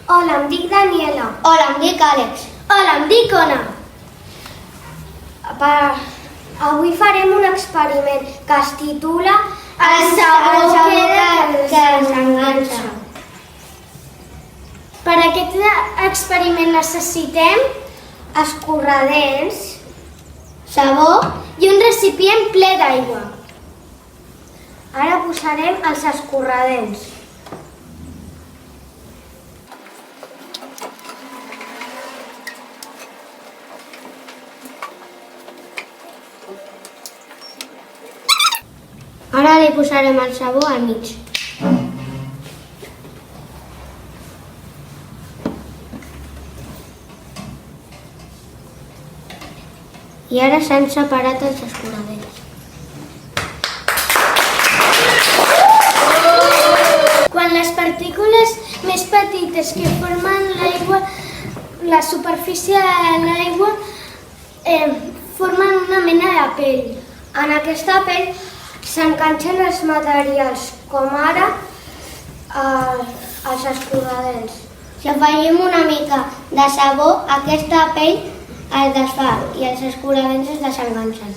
Hola, em dic Daniela. Hola, em dic Àlex. Hola, em dic Ona. Avui farem un experiment que es titula El sabó que s'enganxa. Per a aquest experiment necessitem escorredents, Sabó i un recipient ple d'aigua. Ara posarem els escorredents. Ara li posarem el sabó al mig. I ara s'han separat els escorredents. Quan les partícules més petites que formen l'aigua, la superfície de l'aigua, formen una mena de pell. En aquesta pell s'enganxen els materials, com ara els escorredents. Si afegim una mica de sabó, aquesta pell es desfà i els escorredents es desenganxen.